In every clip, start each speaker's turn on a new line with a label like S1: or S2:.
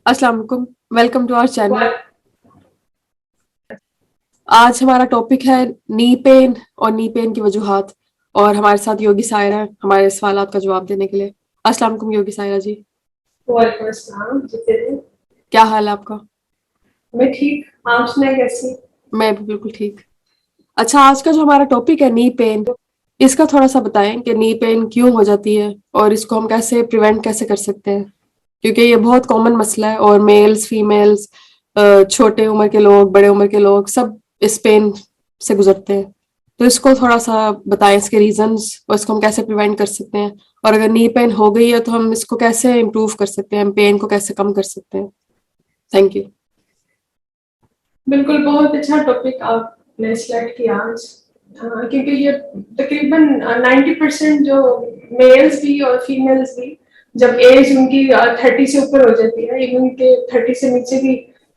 S1: अस्सलाम वालेकुम। Welcome to our channel.
S2: वाह।
S1: आज हमारा टॉपिक है नी पेन और नी पेन की वजूहात। और हमारे साथ योगी सायरा है हमारे सवालात का जवाब देने के लिए। अस्सलाम वालेकुम योगी सायरा जी।
S2: वालेकुम अस्सलाम जिते।
S1: क्या हाल है आपका?
S2: मैं ठीक। आप सुनाए कैसी?
S1: मैं भी बिल्कुल ठीक। अच्छा, आज का जो हमारा टॉपिक है नी पेन, इसका थोड़ा सा बताएं कि नी पेन क्यों हो जाती है और इसको हम कैसे प्रिवेंट कैसे कर सकते हैं, क्योंकि ये बहुत कॉमन मसला है और मेल्स फीमेल्स, छोटे उम्र के लोग बड़े उम्र के लोग सब इस पेन से गुजरते हैं। तो इसको थोड़ा सा बताएं, इसके रीजंस और इसको हम कैसे प्रिवेंट कर सकते हैं, और अगर नी पेन हो गई है तो हम इसको कैसे इम्प्रूव कर सकते हैं, हम पेन को कैसे कम कर सकते हैं। Thank you.
S2: बिल्कुल, बहुत अच्छा टॉपिक आपने सिलेक्ट किया आज। क्योंकि ये तकरीबन 90% जो मेल्स भी और फीमेल्स भी जब एज उनकी 30 से ऊपर हो जाती है, इवन के 30 से नीचे भी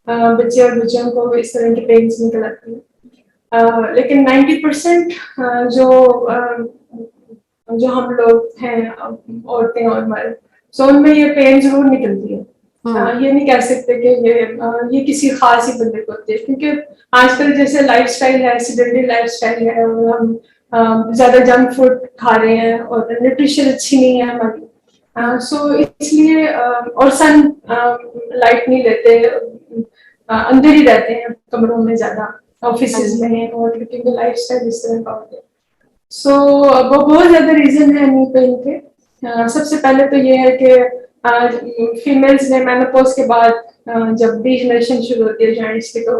S2: बच्चे और बच्चियों को इस तरह की पेन्स निकल आती है। लेकिन 90% जो जो हम लोग हैं, औरतें और मर्द, सो उनमें ये पेन जरूर निकलती है।
S1: हम्म।
S2: ये नहीं कह सकते कि ये किसी खास ही बंदे को होती है, क्योंकि आजकल जैसे लाइफस्टाइल है, सेडेंटरी लाइफस्टाइल है, और हम ज्यादा जंक फूड खा रहे हैं और न्यूट्रिशन अच्छी नहीं है हमारी।
S1: हम्म।
S2: सो इसलिए और सन लाइट नहीं लेते, अंदर ही रहते हैं कमरों में ज्यादा, ऑफिस
S1: हाँ जी।
S2: में, और क्योंकि लाइफ स्टाइल इस तरह का होता है। सो वो बहुत ज्यादा रीजन है नी पेन के। सबसे पहले तो ये है कि फीमेल्स में मेनोपॉज के बाद जब डीजनरेशन शुरू होती है जॉइंट्स की, तो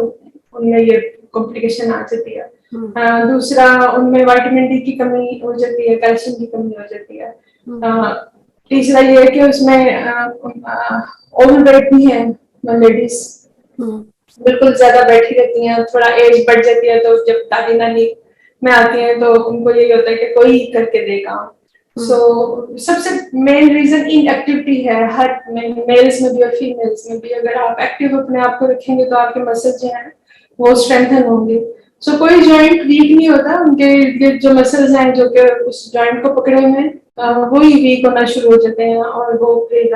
S2: उनमें ये कॉम्प्लिकेशन आ जाती है।
S1: हम्म।
S2: दूसरा, उनमें विटामिन डी की कमी हो जाती है, कैल्शियम की कमी हो जाती है।
S1: हम्म।
S2: तीसरा ये है कि उसमें ओवरवेट भी है लेडीज,
S1: हम्म।
S2: बिल्कुल ज्यादा बैठी रहती हैं। थोड़ा एज बढ़ जाती है तो जब दादी नानी में आती हैं तो उनको यही होता है कि कोई करके देगा। सो
S1: हम्म।
S2: सबसे मेन रीजन इनएक्टिविटी है, हर मेल्स में भी और फीमेल्स में भी। अगर आप एक्टिव अपने आप को रखेंगे तो आपके मसल्स जो हैं वो स्ट्रेंथन होंगे। सो कोई जॉइंट वीक नहीं होता, उनके इर्द गिर्द जो मसल्स हैं जो कि उस जॉइंट को पकड़े हुए हैं, वही वीक होना शुरू हो जाते हैं, और वो फिर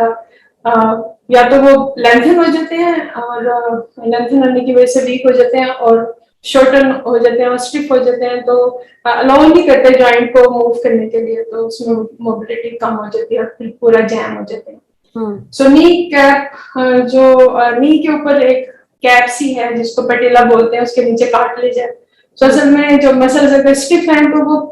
S2: या तो वो लेंथन हो जाते हैं, और लेंथन होने की वजह से वीक हो जाते हैं और शॉर्टन हो जाते हैं और स्टिफ हो जाते हैं, तो अलाउ नहीं करते जॉइंट को मूव करने के लिए, तो उसमें मोबिलिटी कम हो जाती है और फिर पूरा जैम हो जाते हैं।
S1: हम्म।
S2: सो नी कैप, जो नी के ऊपर एक कैप सी है जिसको पटेला बोलते हैं, उसके नीचे कार्टिलेज है। सो असल में जो मसल्स अगर स्टिफ हैं तो वो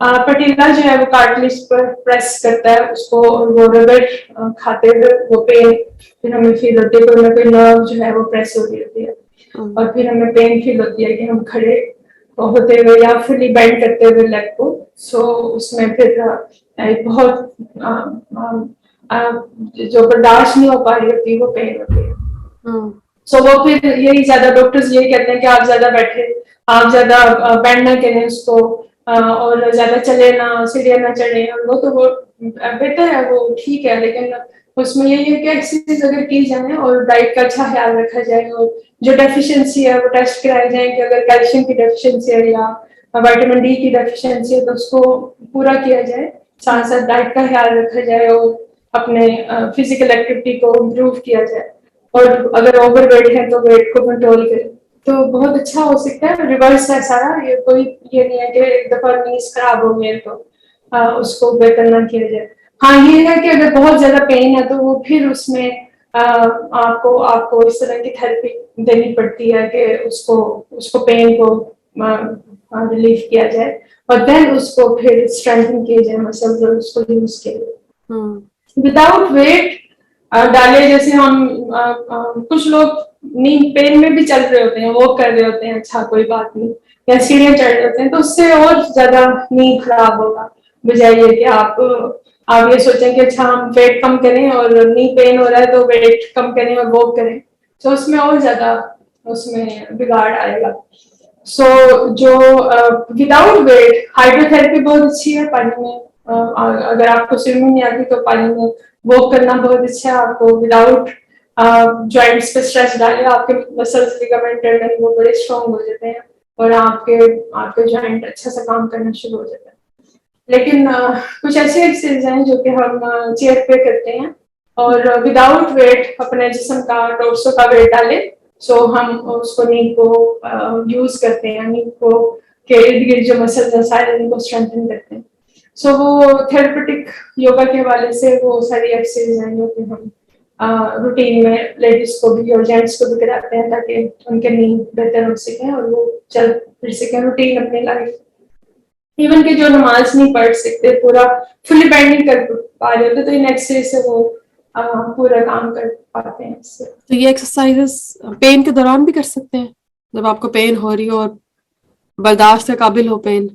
S2: पटेला जो है वो कार्टिलेज पर प्रेस करता है उसको, और वो रगड़ खाते हुए वो पेन फिर हमें फील होती है, कोई ना कोई नर्व जो है वो प्रेस हो रही होती है,
S1: हम्म।
S2: और फिर हमें पेन फील होती है कि हम खड़े होते हुए या फुली बेंड करते हुए लेग को। सो उसमें फिर एक बहुत जो बर्दाश्त नहीं हो पा रही होती वो पेन होती है।
S1: हम्म।
S2: सो वो फिर यही ज्यादा डॉक्टर्स यही कहते हैं कि आप ज्यादा बैठे, आप ज्यादा बेंड ना करें उसको, और ज्यादा चले ना, सीढ़ियां ना चढ़े, और वो बेटर है, वो ठीक है। लेकिन उसमें यही है कि एक्सरसाइज अगर की जाए और डाइट का अच्छा ख्याल रखा जाए, और जो डेफिशिएंसी है वो टेस्ट कराए जाए कि अगर कैल्शियम की डेफिशिएंसी है या विटामिन डी की डेफिशिएंसी है तो उसको पूरा किया जाए। साथ साथ डाइट का ख्याल रखा जाए और अपने फिजिकल एक्टिविटी को इम्प्रूव किया जाए, और अगर ओवरवेट है तो वेट को कंट्रोल करें, तो बहुत अच्छा हो सकता है। रिवर्स है सारा, ये कोई ये नहीं है कि एक दफा नीज खराब हो गए तो उसको बेहतर ना किया जाए। हाँ ये है कि अगर बहुत ज्यादा पेन है तो वो फिर उसमें आपको आपको इस तरह की थेरेपी देनी पड़ती है कि उसको उसको पेन को रिलीफ किया जाए, और देन उसको फिर स्ट्रेंथन किया जाए मसल्स, और उसको यूज किया जाए
S1: हम्म।
S2: विदाउट वेट डाले। जैसे हम कुछ लोग नींद पेन में भी चल रहे होते हैं, वॉक कर रहे होते हैं, अच्छा कोई बात नहीं, या सीढ़ियां चढ़ रहे होते हैं, तो उससे और ज्यादा नींद खराब होगा। बजाय ये कि आप ये सोचें कि अच्छा हम वेट कम करें और नी पेन हो रहा है तो वेट कम करें और वॉक करें, तो उसमें और ज्यादा उसमें बिगाड़ आएगा। सो जो विदाउट वेट हाइड्रोथेरेपी बहुत अच्छी है पानी में। अगर आपको स्विमिंग नहीं आती तो पानी में वॉक करना बहुत अच्छा है। आपको विदाउट जॉइंट्स पे स्ट्रेस डाले आपके मसल्स लिगामेंट टेंडन वो बड़े स्ट्रॉन्ग हो जाते हैं, और आपके आपके जॉइंट अच्छा सा काम करना शुरू हो जाता है। लेकिन कुछ ऐसे एक्सरसाइज हैं जो कि हम चेयर पे करते हैं, और विदाउट वेट अपने जिस्म का टोर्सो का वेट डाले। सो हम उसको नी को यूज करते हैं, नी को के इर्द गिर्द जो मसल्स हैं सारे उनको स्ट्रेंथन करते हैं। सो वो थेरेपेटिक योगा के हवाले से वो सारी एक्सरसाइज हैं जो कि हम रूटीन में लेडीज को भी और जेंट्स को भी कराते हैं ताकि उनके नींद बेहतर हो सके और वो चल फिर सके रूटीन अपनी लाइफ। इवन के जो नमाज नहीं पढ़ सकते, पूरा फुली बैंड नहीं कर पा रहे होते, तो इन एक्सरसाइज से वो पूरा काम कर पाते हैं इससे।
S1: तो ये एक्सरसाइजेस पेन के दौरान भी कर सकते हैं, जब आपको पेन हो रही हो और बर्दाश्त के काबिल हो पेन?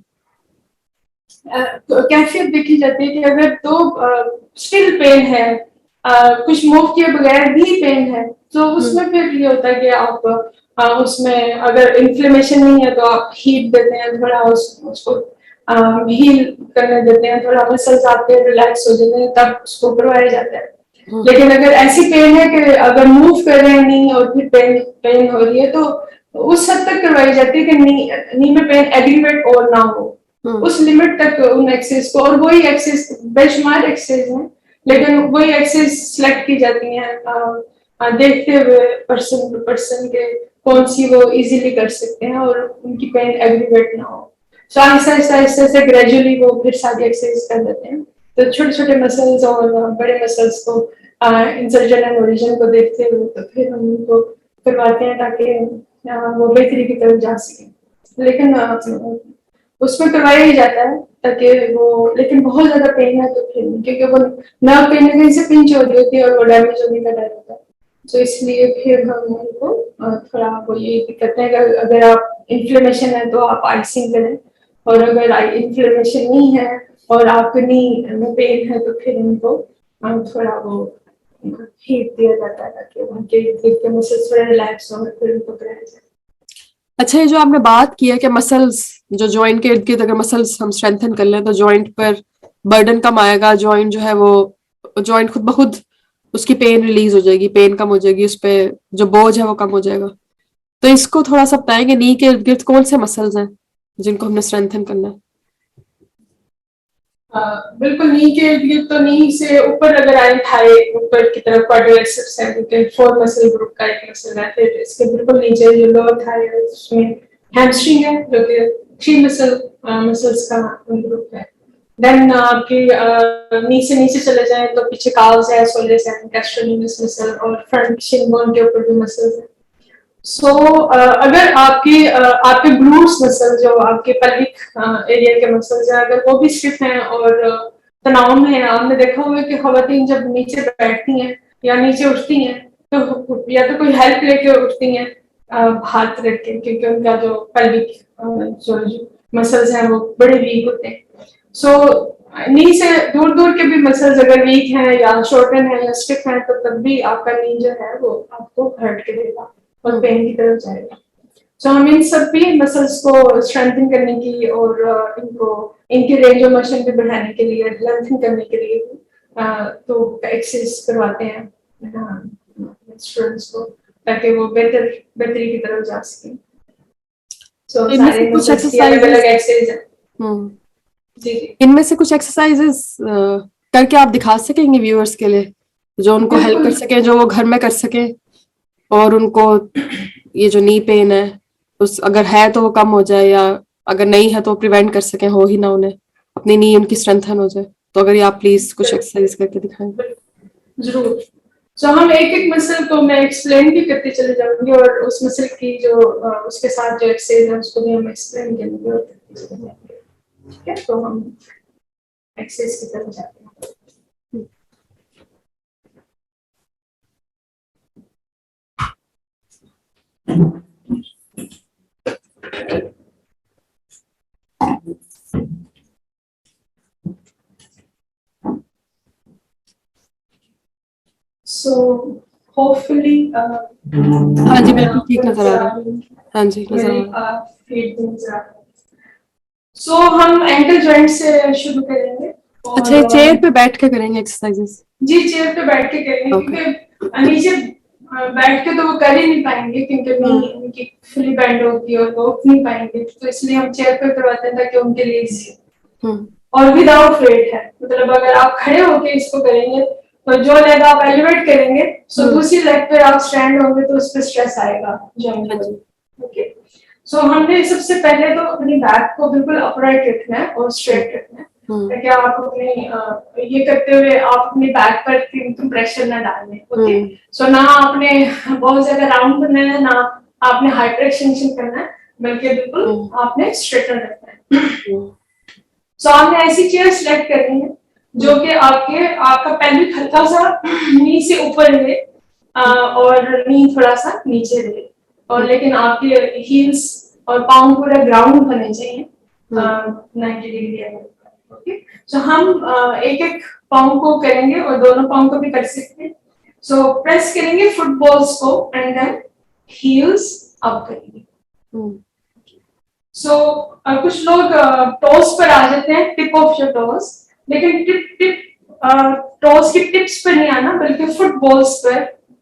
S2: तो कैफियत देखी जाती है कि अगर तो स्टिल पेन है, कुछ मूव किए बगैर भी पेन है, तो उसमें फिर ये होता है कि आप उसमें अगर इन्फ्लेमेशन नहीं है तो आप हीट देते हैं थोड़ा, उसको हील करने देते हैं, थोड़ा मसल्स आपके रिलैक्स हो जाते हैं, तब उसको करवाया जाता है। लेकिन अगर ऐसी पेन है कि अगर मूव कर रहे हैं नहीं और फिर पेन हो रही है, तो उस हद तक करवाई जाती है कि नी में पेन एग्रीवेट और ना हो, उस लिमिट तक उन एक्सरसाइज को, और वही एक्सरसाइज बेशुमार एक्सरसाइज है, लेकिन वही एक्सरसाइज सिलेक्ट की जाती हैं देखते हुए पर्सन टू पर्सन के कौन सी वो इजीली कर सकते हैं और उनकी पेन एग्रीवेट ना हो। सो आहिस्ता से ग्रेजुअली वो फिर सारी एक्सरसाइज कर देते हैं। तो छोटे छोटे मसल्स और बड़े मसल्स को इंसर्जन एंड ओरिजिन को देखते हुए तो फिर हम उनको करवाते हैं ताकि वो बेहतरी की तरफ जा सके। लेकिन उसमें करवाया ही जाता है ताकि वो, लेकिन बहुत ज्यादा पेन है तो फिर क्योंकि वो नर्व कहीं ना कहीं से पिंच हो रही होती है और वो डैमेज होने का डर होता है, तो इसलिए फिर हम उनको थोड़ा वो ये कहते हैं कि अगर आप इन्फ्लेमेशन है तो आप आइसिंग करें, और अगर इन्फ्लेमेशन नहीं है और आपके नी में पेन है तो फिर उनको थोड़ा वो हीट दिया जाता है ताकि उनके मसल्स थोड़े रिलैक्स हो, फिर उनको कराया जाए।
S1: अच्छा, ये जो आपने बात की है कि मसल्स जो जॉइंट के इर्द गिर्द अगर मसल्स हम स्ट्रेंथन कर लें तो जॉइंट पर बर्डन कम आएगा, जॉइंट जो है वो जॉइंट खुद ब खुद उसकी पेन रिलीज हो जाएगी, पेन कम हो जाएगी, उस पे जो बोझ है वो कम हो जाएगा। तो इसको थोड़ा सा बताएंगे, नी के इर्द गिर्द कौन से मसल्स हैं जिनको हमने स्ट्रेंथन करना है?
S2: बिल्कुल नी के इर्द गिर्द तो नी से ऊपर अगर आए थाई ऊपर की तरफ क्वाड्रिसेप्स है, क्योंकि फोर मसल ग्रुप का एक मसल है। फिर इसके बिल्कुल नीचे जो लोअर थाई है उसमें हैमस्ट्रिंग है जो कि थ्री मसल्स का ग्रुप है। देन आपकी नी से नीचे चले जाए तो पीछे काल्स है, सोलेस है, गैस्ट्रोलिनस मसल, और फ्रंट शिन बोन के ऊपर भी मसल्स है। सो अगर आपके ग्लूट्स मसल जो आपके पेल्विक एरिया के मसल्स हैं, अगर वो भी स्टिफ हैं और तनाव में है, आपने देखा होगा कि खवातीन जब नीचे बैठती हैं या नीचे उठती हैं तो या तो कोई हेल्प लेके उठती हैं हाथ रख के, क्योंकि उनका जो पेल्विक जो मसल्स हैं वो बड़े वीक होते हैं। सो नी से दूर दूर के भी मसल्स अगर वीक हैं या शॉर्टन है या स्टिफ है तो तब भी आपका नी जो है वो आपको हर्ट करेगा और पेन की तरफ जाएगा। सो हम इन सब भी मसल्स को स्ट्रेंथन करने की और इनको इनकी रेंज ऑफ मोशन भी बढ़ाने के लिए, लेंथन करने के लिए तो एक्सरसाइज करवाते हैं स्टूडेंट्स को ताकि वो बेहतरी की तरफ जा सके। सो सारे मसल्स की अलग-अलग एक्सरसाइज है। जी जी।
S1: इनमें से कुछ एक्सरसाइजेस करके आप दिखा सकेंगे व्यूअर्स के लिए, जो उनको हेल्प कर सके, जो वो घर में कर सके, और उनको ये जो नी पेन है उस अगर है तो वो कम हो जाए, या अगर नहीं है तो प्रिवेंट कर सके, हो ही ना उन्हें, अपनी नी उनकी स्ट्रेंथन हो जाए। तो अगर ये आप प्लीज कुछ एक्सरसाइज करके दिखाएं।
S2: जरूर। सो हम एक एक मसल को मैं एक्सप्लेन भी करते चले जाऊंगी और उस मसल की जो उसके साथ जो एक्सरसाइज है उसको भी हम एक्सप्लेन करेंगे। ठीक है, तो हम एक्सरसाइज की तरफ जाते हैं। So hopefully
S1: हाँ जी, बिल्कुल ठीक नजर आ रहा है। हाँ जी, नजर आ रहा है।
S2: सो हम एंकल जॉइंट से शुरू करेंगे।
S1: अच्छा, चेयर पे बैठ के करेंगे एक्सरसाइजेस?
S2: जी, चेयर पे बैठ के करेंगे क्योंकि नीचे बैठ के तो वो कर ही नहीं पाएंगे क्योंकि नी उनकी फुली बेंड होती है और वो उठ नहीं पाएंगे, तो इसलिए हम चेयर पे करवाते हैं ताकि उनके लिए इजी। और विदाउट वेट है, मतलब अगर आप खड़े होके इसको करेंगे तो जो लेग आप एलिवेट करेंगे सो दूसरी लेग पे आप स्टैंड होंगे तो उस पर स्ट्रेस आएगा जॉइंट पर। ओके, सो हमने सबसे पहले तो अपनी बैक को बिल्कुल अपराइट रखना है और स्ट्रेट रखना है, ताकि आप अपने ये करते हुए आप अपनी बैक पर कंप्रेशन ना डालें। ओके, सो ना आपने बहुत ज्यादा राउंड करना है, ना आपने हाइपर एक्सटेंशन करना है, बल्कि बिल्कुल आपने स्ट्रेटन रखना है। सो आपने ऐसी चेयर सिलेक्ट करनी है जो कि आपका पेल्विक हल्का सा नी से ऊपर रहे और नी थोड़ा सा नीचे रहे, और लेकिन आपके हील्स और पाँव पूरा ग्राउंड होने चाहिए 90 डिग्री एंगल। ओके, सो हम एक एक पाँव को करेंगे और दोनों पाँव को भी कर सकते हैं। सो प्रेस करेंगे फुटबॉल्स को एंड देन हील्स अप करेंगे। सो कुछ लोग टोस पर आ जाते हैं, टिप ऑफ योर टोस, लेकिन टिप टोस की टिप्स पर नहीं आना, बल्कि फुटबॉल्स पर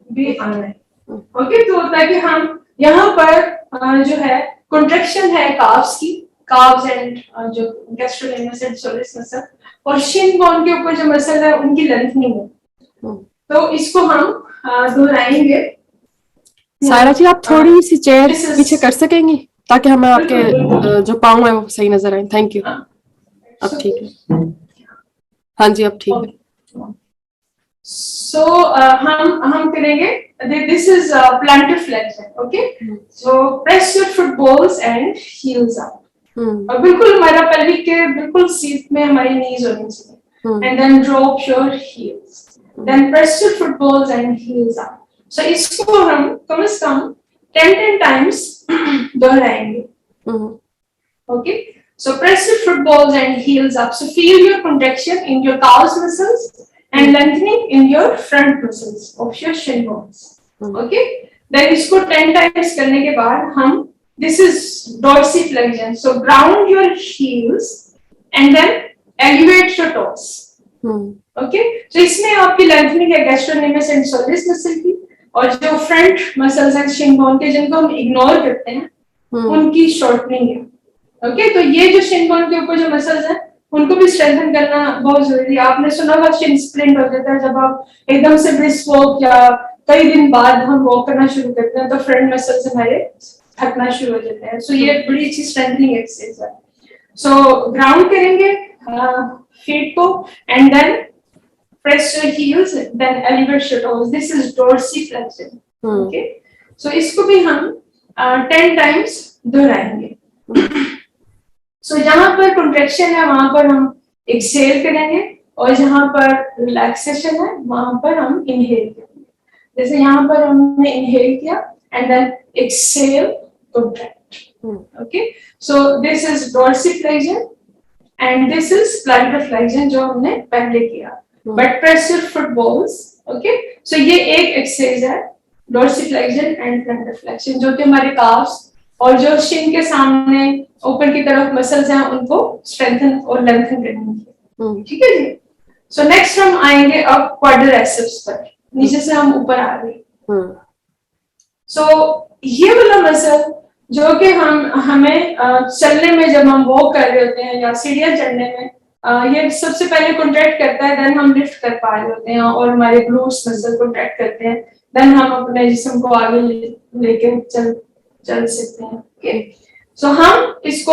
S2: भी आना है। ओके, तो ताकि हम यहाँ पर जो है कंट्रैक्शन है काफ्स की, काफ्स एंड जो गैस्ट्रोलेमियस एंड सोलिस मसल, और शिन बोन के ऊपर जो मसल है उनकी लेंथनिंग है। तो इसको हम दोहराएंगे।
S1: सायरा जी, आप थोड़ी सी चेयर पीछे कर सकेंगी ताकि हमें आपके जो पाँव है वो सही नजर आए। Thank you. अब ठीक है। हाँ जी, अब ठीक है।
S2: सो हम करेंगे, this is plantar flexion. Okay, so press your footballs and heels up, और बिल्कुल हमारा पेल्विक के बिल्कुल सीट में हमारी नीज होनी चाहिए, and then drop your heels, then press your footballs and heels up. So इसको हम कम से कम 10 टाइम्स दोहराएंगे। Okay, so press your footballs and heels up. So feel your contraction in your calves muscles and lengthening in your front muscles of your shin bones. Okay, then इसको 10 times करने के बाद हम, this is dorsiflexion. So ground your heels and then elevate your toes. Okay, so इसमें आपकी lengthening है gastrocnemius and soleus muscle की, और जो front muscles हैं shin bone के, जिनको हम ignore करते हैं, उनकी shortening है। ओके, तो ये जो शिन बोन के ऊपर जो मसल्स हैं उनको भी स्ट्रेंथन करना बहुत जरूरी है। आपने सुना होगा शिन स्प्लिंट हो जाता है जब आप एकदम से ब्रिस्क वॉक या कई दिन बाद हम वॉक करना शुरू करते हैं, तो फ्रंट मसल्स हमारे थकना शुरू हो जाते हैं। सो ये बड़ी अच्छी स्ट्रेंथनिंग एक्सरसाइज है। सो ग्राउंड करेंगे फीट को and then press your heels, then elevate your टोes. This is dorsiflexion. Okay, so इसको भी हम 10 टाइम्स दोहराएंगे। सो जहां पर कंट्रैक्शन है वहां पर हम एक्सहेल करेंगे, और जहां पर रिलैक्सेशन है वहां पर हम इनहेल करेंगे। जैसे यहाँ पर हमने इनहेल किया and then exhale contract. Okay, so this is dorsiflexion and this is plantar flexion जो हमने पहले किया, but press your footballs. Okay, so ये एक एक्सरसाइज है डोर्सिफ्लेक्शन एंड प्लांटर फ्लेक्शन, जो कि हमारे काफ्स और जो शिन के सामने ऊपर की तरफ मसल्स हैं उनको स्ट्रेंथन और लेंथन करनी है। ठीक है जी। सो नेक्स्ट हम आएंगे अब क्वाड्रिसेप्स पर, नीचे से हम ऊपर आ गए। सो ये वाला मसल जो कि हमें चलने में, जब हम वॉक कर रहे होते हैं या सीढ़ियां चढ़ने में, ये सबसे पहले कॉन्ट्रैक्ट करता है, देन हम लिफ्ट कर पा रहे होते हैं और हमारे ग्लूट्स मसल कॉन्ट्रैक्ट करते हैं, देन हम अपने जिस्म को आगे लेके चल सकते हैं। ओके, सो हम इसको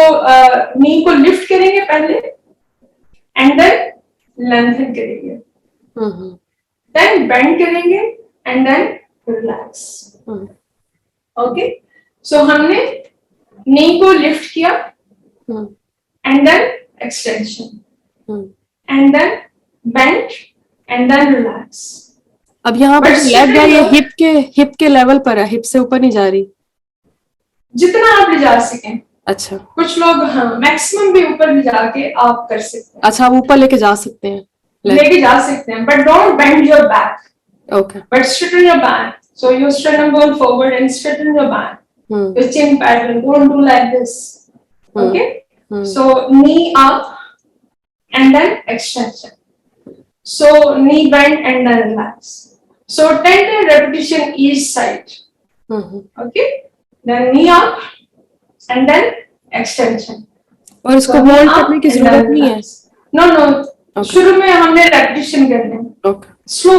S2: नी को लिफ्ट करेंगे पहले एंड देन लेंथन करेंगे, देन बेंड करेंगे and then relax. Okay, so हमने नी को लिफ्ट किया and then extension and then bend and then relax.
S1: अब यहाँ पर लेग है ये हिप के लेवल पर है, हिप से ऊपर नहीं जा रही,
S2: जितना आप ले जा सकें।
S1: अच्छा,
S2: कुछ लोग हाँ मैक्सिमम भी ऊपर ले जाके आप कर सकते हैं।
S1: अच्छा, आप ऊपर लेके जा सकते हैं,
S2: लेके जा सकते हैं, but don't bend your back.
S1: Okay,
S2: but straighten your back, so your sternum bone forward and straighten your back. The chin pattern, don't do like this. Okay, so knee up and then extension, so knee bend and then relax. So 10 repetition each side. Okay, then knee up and then extension.
S1: और इसको hold करने की जरूरत नहीं है।
S2: No शुरू में हमने रेपिटेशन करने हैं।
S1: ओके,
S2: स्लो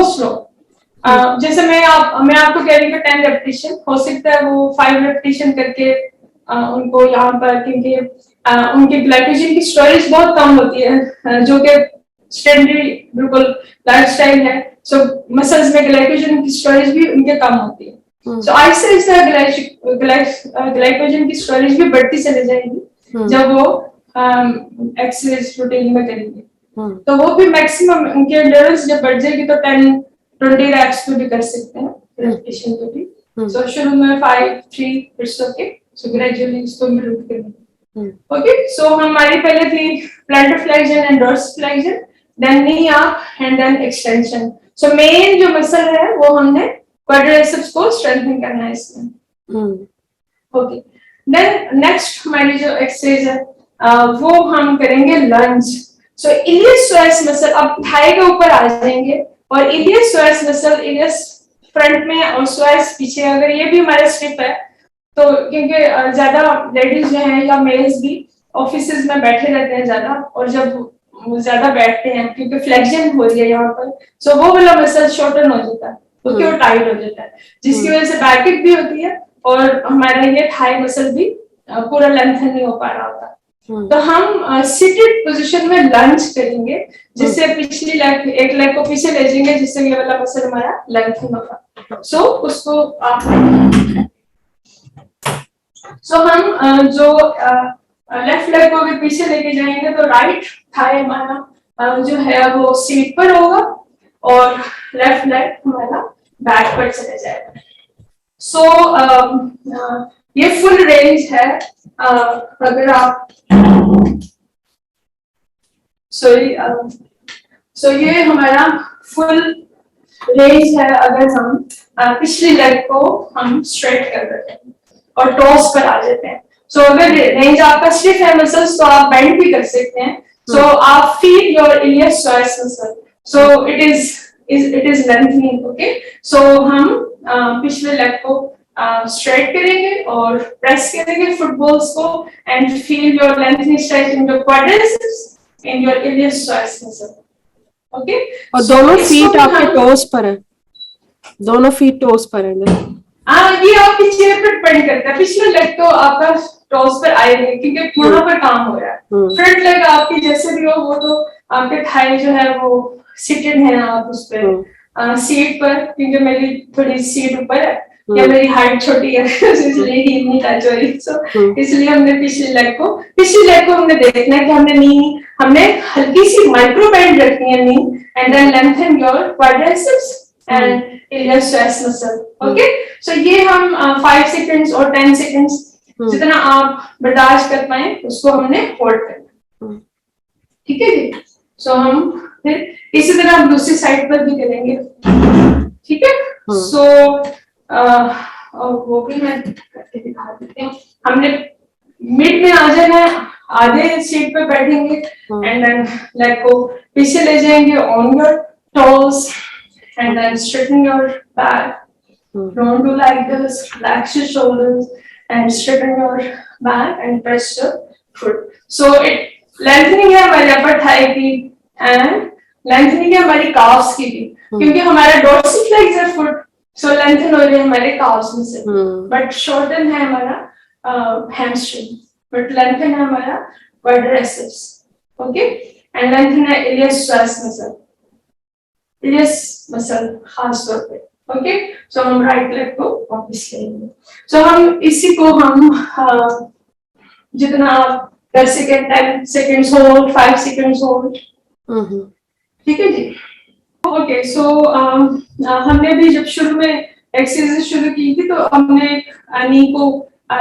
S2: जैसे मैं आपको कह रही हूँ 10 रेपिटेशन, हो सकता है वो 5 रेपिटेशन करके उनको यहाँ पर, क्योंकि उनके ग्लाइकोजन की स्टोरेज बहुत कम होती है, जो कि स्टैंडर्ड बिल्कुल लाइफस्टाइल है, सो मसल्स में ग्लाइकोजन की स्टोरेज भी उनके कम होती है। सो आहिस्ता आहिस्ता ग्लाइकोजन की स्टोरेज भी बढ़ती चली जाएगी जब वो एक्सरसाइज रूटीन में करेंगे। तो वो भी मैक्सिमम उनके लेवल्स जब बढ़ जाएगी तो 10-20 रैप्स पे भी कर सकते हैं, रेपिटेशन पे भी। सो शुरू में 5-3 इट्स ओके, सो ग्रेजुअली इसको इम्प्रूव करेंगे। ओके, सो हमारी पहले थी plantar flexion and dorsal flexion, then knee up and then extension. So main जो मसल है वो हमने क्वाड्रिसेप्स को स्ट्रेंथन करना है इसमें। ओके, देन नेक्स्ट हमारी जो एक्सरसाइज है वो हम करेंगे लंज। सो इलियस सोएस मसल, अब थाई के ऊपर आ जाएंगे और इलियस सोएस मसल, इलियस फ्रंट में और सोएस पीछे, अगर ये भी हमारा स्टिफ है तो, क्योंकि ज्यादा लेडीज जो है या मेल्स भी ऑफिसेज में बैठे रहते हैं ज्यादा, और जब ज्यादा बैठते हैं क्योंकि फ्लेक्शन हो रही है यहाँ पर, सो वो वाला मसल शॉर्टन हो जाता है, क्योंकि वो टाइट हो जाता है, जिसकी वजह से बैक भी होती है और हमारा ये थाई मसल भी पूरा लेंथन नहीं हो पा रहा होता। तो हम सिटेड पोजीशन में लंज करेंगे, जिससे पिछली लेग, एक लेग को पीछे ले जाएंगे, जिससे ये वाला मसल हमारा लेंथन होगा। सो उसको हम जो लेफ्ट लेग को भी पीछे लेके जाएंगे तो राइट थाई हमारा जो है वो सीट पर होगा और लेफ्ट लेग हमारा बैक पर चले जाएगा। सो ये फुल रेंज है। अगर आप सो ये हमारा फुल रेंज है, अगर हम पिछली लेग को हम स्ट्रेट कर देते हैं और टॉस पर आ जाते हैं। सो अगर रेंज आपका स्टिफ है मसल्स तो आप बेंड भी कर सकते हैं। सो आप feel your iliopsoas muscle, so it is lengthening. Okay, so हम पिछले लेग को स्ट्रेट करेंगे और प्रेस करेंगे फुटबॉल्स को and feel your lengthening stretch in your quadriceps in your iliopsoas muscle. Okay,
S1: और दोनों फीट आपके टोस पर है, दोनों फीट टोस पर है ना?
S2: ये आपकी चेयर पर डिपेंड करता है। पिछला लेग तो आपका टॉस पर आएगा क्योंकि वहां पर काम हो रहा है। फ्रंट लेग आपकी जैसे भी हो, वो तो आपके थाई जो है वो सिटेड है, आप उस पर सीट पर, क्योंकि मेरी थोड़ी सीट ऊपर है या मेरी हाइट छोटी है इसलिए हील नहीं टच हो रही। सो इसलिए हमने पिछली लेग को हमने देखना है कि हमने हल्की सी माइक्रो बेंड रखनी है knee, and then lengthen your quadriceps and iliopsoas muscle. Okay, so ये हम 5 सेकंड्स और 10 सेकंड्स जितना आप बर्दाश्त कर पाए उसको हमने होल्ड करना। ठीक है जी। सो हम फिर इसी तरह हम दूसरी साइड पर भी करेंगे। ठीक है, सो और वो भी मैं करके दिखा देती हूँ। हमने मिड में आ जाना है, आधे सीट पे बैठेंगे एंड देन लेग को पीछे ले जाएंगे on your toes and then straighten your back. Don't do like this. Relax your shoulders and straighten your back and press your foot. So it lengthening है हमारी upper thigh की and lengthening है हमारी calves की भी, क्योंकि हमारा dorsiflex foot, so lengthen हो रही है हमारे calves में से, but shorten है हमारा hamstring, but lengthen है हमारा quadriceps. Okay, and lengthen है iliac soleus muscle, ileus muscle खास तौर पे। ओके, सो हम राइट लेग को वापस करेंगे। सो हम इसी को हम जितना 10 second 10 seconds hold, 5 seconds hold. ठीक है जी। ओके, सो हमने भी जब शुरू में एक्सरसाइज शुरू की थी तो हमने नी को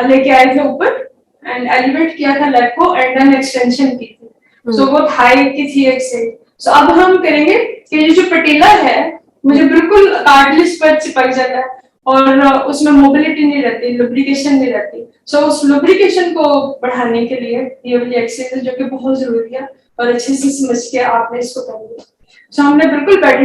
S2: लेके आए थे ऊपर एंड एलिवेट किया था लेग को एंड देन एक्सटेंशन की थी। सो वो थाई की थी एक्सरसाइज। सो अब हम करेंगे कि ये जो पटेला है मुझे बिल्कुल कार्टिलेज पर चिपक जाता है और उसमें मोबिलिटी नहीं रहती, लुब्रिकेशन नहीं रहती। सो उस लुब्रिकेशन को बढ़ाने के लिए ये वाली एक्सरसाइज जो कि बहुत जरूरी है और अच्छे से समझ के आपने इसको करनी है। सो हमने बिल्कुल बैठे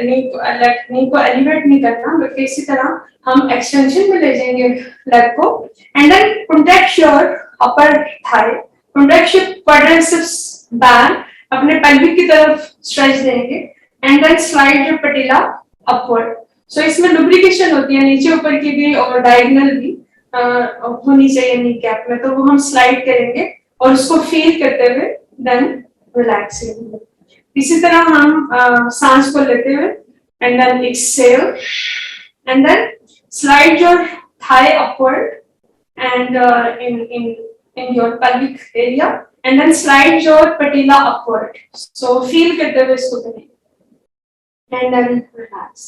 S2: नी को एलिवेट नहीं करना, बल्कि इसी तरह हम एक्सटेंशन में ले जाएंगे लेग को and then contract your upper thigh, contract your quadriceps back, अपने पेल्विक की तरफ स्ट्रेच देंगे and then slide your patella upward. So इसमें लुब्रिकेशन होती है नीचे ऊपर की भी और डायगोनल भी होनी चाहिए नी कैप में, तो वो हम स्लाइड करेंगे और उसको फील करते हुए देन रिलैक्सिंग। इसी तरह हम सांस को लेते हुए and then exhale and then slide your thigh upward and in your pelvic area and then slide your patella upward, so feel करते हुए इसको करें and then relax।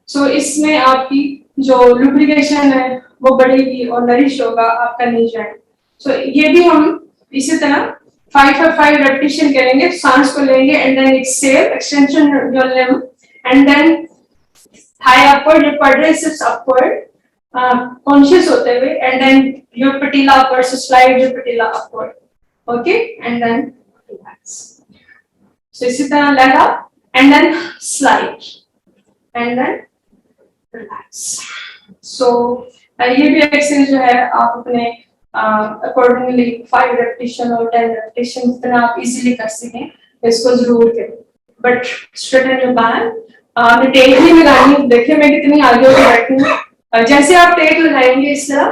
S2: so इसमें आपकी जो lubrication है वो बढ़ेगी और नरिश होगा आपका नी जॉइंट। so ये भी हम इसी तरह 5 रेपिटेशन करेंगे, सांस को लेंगे and then exhale, extension your limb and then thigh upward, your quadriceps upward, conscious होते हुए and then your patella upward, so slide your patella upward, okay, and then relax। so इसी तरह leg up and then slide and then relax। so ये भी exercise जो है आप अपने अकॉर्डिंगली 5 रेपिटेशन और 10 रेपिटेशन जितना आप इजीली कर सकें इसको जरूर करें। बट स्ट्रेटन योर बैक, आपने टेक नहीं लगानी, देखिए मैं कितनी आगे होकर बैठी हूँ, जैसे आप टेक लगाएंगे इस तरह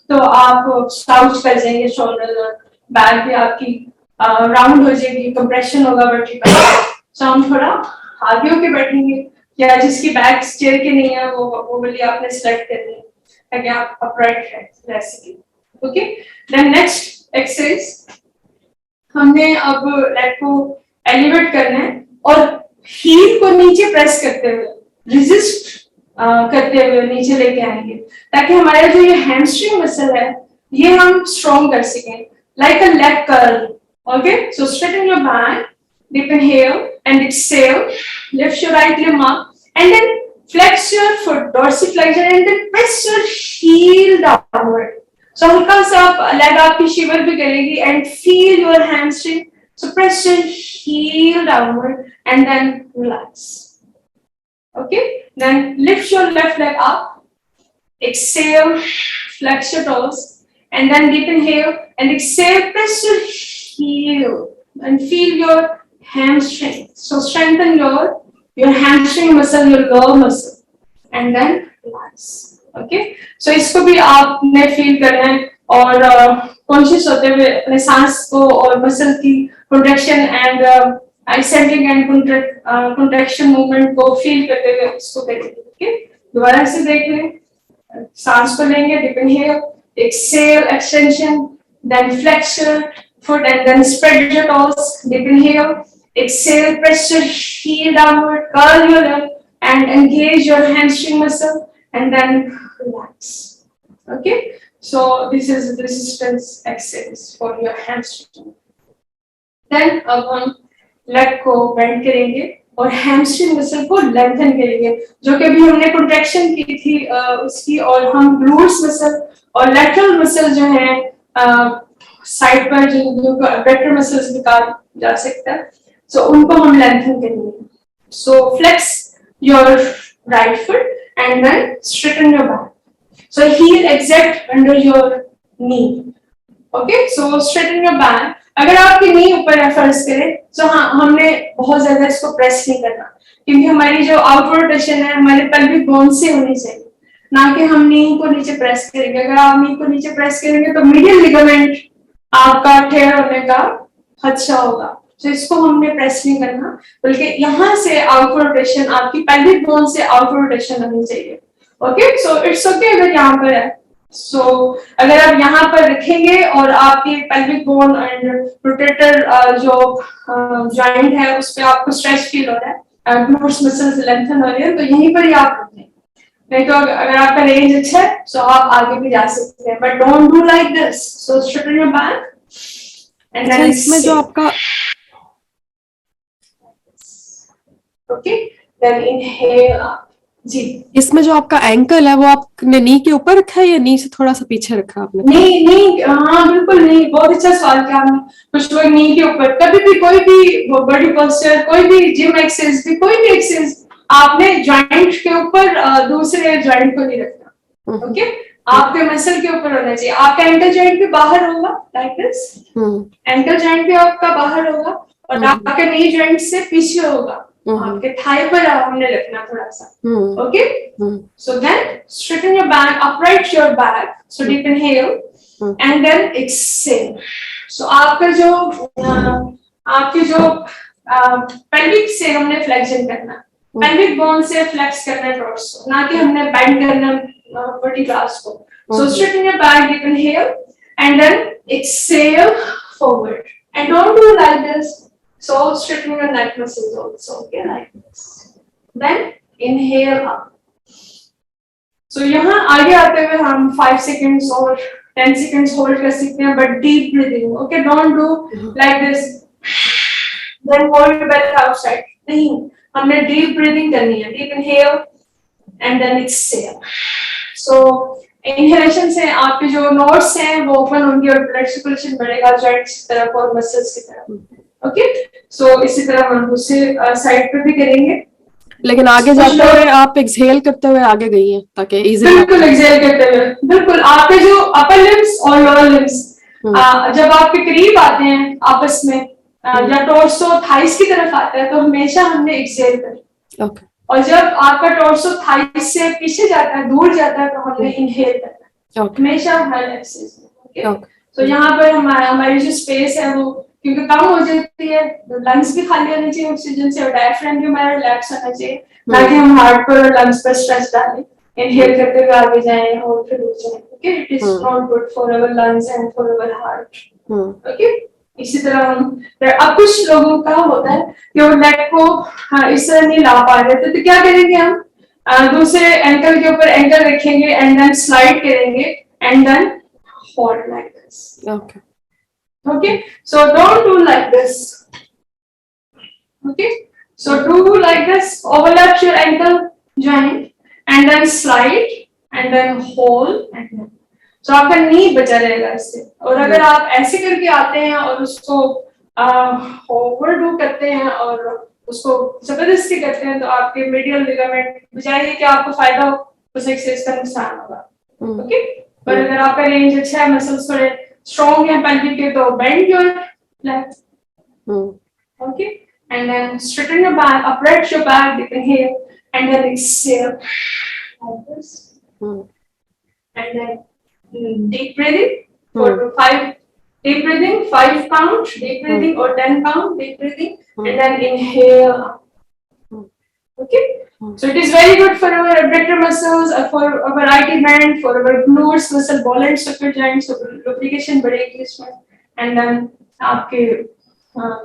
S2: तो आप स्टाउच कर जाएंगे, शोल्डर और बैक भी आपकी राउंड हो जाएगी, कंप्रेशन होगा वर्टिकल। सो हम थोड़ा आगे होकर बैठेंगे या जिसकी बैक स्टेयर की नहीं है वो वाली आपने सेलेक्ट करनी है ताकि आप अपराइट रह सके। ओके, देन नेक्स्ट एक्सरसाइज हमने अब लेग को एलिवेट करना है और हील को नीचे प्रेस करते हुए रेजिस्ट करते हुए नीचे लेके आएंगे ताकि हमारा जो ये हैमस्ट्रिंग मसल है ये हम स्ट्रॉन्ग कर सकें, like a leg curl. Okay, so straighten your back, deep inhale and exhale, lift your right limb up and then flex your foot, dorsiflexion and then press your heel downward। so हल्का सा leg आपकी शिवर भी करेगी and feel your hamstring, so press your heel downward and then relax। okay, then lift your left leg up, exhale, flex your toes and then deep inhale and exhale, press your heel and feel your hamstring, so strengthen your hamstring muscle, your lower muscle and then relax। okay, so इसको भी आपने feel करना है और conscious होते हुए अपने सांस को और मसल की प्रोटेक्शन एंड आइसेंटिंग एंड कंट्रैक्शन मूवमेंट को फील करते हुए इसको करेंगे। ओके, दोबारा से देख लें, सांस को लेंगे, deep inhale, exhale, extension, then flex your foot and then spread your toes, deep inhale, exhale, press your heel downward, curl your leg and engage your hamstring muscle and then relax। okay, so this is resistance exercise for your hamstring। then अब हम leg को bend करेंगे और hamstring muscle को lengthen करेंगे, जो कि अभी हमने कंट्रैक्शन की थी उसकी, और हम ग्लूट्स मसल और लैटरल मसल जो है साइड पर जो एब्डक्टर मसल्स भी कहा जा सकता है, so उनको हम लेंथन करेंगे। so flex your right foot and then straighten your back, so heel exact under your knee। okay, so straighten your back। अगर आपकी नी ऊपर है फर्ज करें तो हाँ, हमने बहुत ज्यादा इसको प्रेस नहीं करना क्योंकि हमारी जो आउटवर्ड रोटेशन है हमारे पेल्विक बोन से होनी चाहिए, ना कि हम नी को नीचे प्रेस करेंगे। अगर आप नी को नीचे प्रेस करेंगे तो मीडियल लिगामेंट आपका टेयर होने का खदशा होगा, तो इसको हमने प्रेस नहीं करना, बल्कि यहाँ से आउटवर्ड रोटेशन, आपकी पेल्विक बोन से आउटवर्ड रोटेशन होनी चाहिए। ओके, सो इट्स ओके अगर यहाँ पर है, so, अगर आप यहाँ पर रखेंगे और आपकी पेल्विक बोन एंड रोटेटर जो जॉइंट है उस पे आपको स्ट्रेच फील हो रहा है, ग्लूट्स मसल्स लेंथन हो रही है, तो यहीं पर ही आप रखें। नहीं तो अगर आपका रेंज अच्छा है तो आप आगे भी जा सकते हैं, but don't do like this. So straighten your back and then
S1: इसमें जो आपका
S2: ओके, देन इनहेल जी।
S1: इसमें जो आपका एंकल है वो आपने नी के ऊपर रखा है या नी से थोड़ा सा पीछे रखा आपने?
S2: नहीं, हाँ बिल्कुल नहीं, बहुत अच्छा सवाल किया आपने। कुछ लोग नी के ऊपर, कभी भी कोई भी बॉडी पोस्चर, कोई भी जिम एक्सरसाइज भी, कोई भी एक्सरसाइज आपने जॉइंट के ऊपर दूसरे जॉइंट को नहीं रखना। ओके, आपके मसल के ऊपर होना चाहिए। आपका एंकल जॉइंट भी बाहर होगा लाइक दिस, एंकल जॉइंट भी आपका बाहर होगा और आपका नी जॉइंट से पीछे होगा। आपके थाई पर हमने रखना थोड़ा सा, okay. So then straighten your back, upright your back, so deep inhale and then exhale. So आपके जो पेल्विक से हमने फ्लेक्शन करना, पेल्विक बोन से फ्लेक्स करना है टॉर्सो, ना कि हमने बेंड करना वर्टिब्रास को। So straighten your back, deep inhale and then exhale forward, and don't do like this. So straighten your neck muscles also, okay, like this. Then inhale up. So यहाँ आगे आते हुए हम 5 seconds और 10 seconds hold कर सकते हैं, but deep breathing, okay, don't do like this then hold your breath outside, नहीं, हमने deep breathing करनी है, deep inhale and then exhale. So inhalation से आपके जो नोड्स हैं वो ओपन होंगे और ब्लड सर्कुलेशन बढ़ेगा जॉइंट्स की तरफ और मसल्स की तरफ, ओके। सो इसी तरह हम दूसरे साइड पे भी करेंगे,
S1: लेकिन आगे जाते हुए आप एक्सहेल करते हुए आगे गई हैं ताकि इजीली।
S2: बिल्कुल एक्सहेल करते हुए, बिल्कुल आपके जो अपर लिम्स और लोअर लिम्स जब आपके करीब आते हैं आपस में या टॉर्सो थाइस की तरफ आता है तो हमेशा हमने एक्सहेल करना, ओके। और जब आपका टॉर्सो थाइस से पीछे जाता है, दूर जाता है, तो हमने इनहेल करना, हमेशा हर एक्सरसाइज में, ओके। तो यहाँ पर हमारी जो स्पेस है वो क्योंकि कम हो जाती है, लंग्स भी खाली होने चाहिए ऑक्सीजन से और डायफ्राम भी हमारा रिलैक्स होना चाहिए, ना कि हम हार्ट पर और लंग्स पर स्ट्रेस डालें, इनहेल करते हुए आगे जाएं और फिर रुक जाएं, okay. It is not good for our lungs and for our heart, okay. इसी तरह हम अब कुछ लोगों का होता है कि वो लेग को इस तरह नहीं ला पा रहे थे, तो क्या करेंगे हम दूसरे एंकल के ऊपर एंकल रखेंगे एंड देन स्लाइड करेंगे and then hold like this, okay, okay. So don't do like this, okay. So do like this, overlap your ankle joint and then slide and then hold and then, तो आपका नी बचा रहेगा इससे। और अगर आप ऐसे करके आते हैं और उसको ओवरडू करते हैं और उसको जबरदस्ती करते हैं तो आपके मीडियल लिगामेंट बजाय कि आपको फायदा हो उस एक्सरसाइज का नुकसान होगा, ओके। पर अगर आपका रेंज अच्छा है, मसल्स थोड़े स्ट्रॉन्ग है पेल्विक के, तो bend your leg, okay, and then straighten your back, upright your back, deep inhale and then exhale like this, and then deep breathing 4 to 5 deep breathing, 5 count deep breathing or 10 count deep breathing, and then inhale up, okay. So it is very good for our abductor muscles, for our right band, for our glutes muscle, ball and socket joints, so lubrication बढ़ेगी इसमें, and then आपके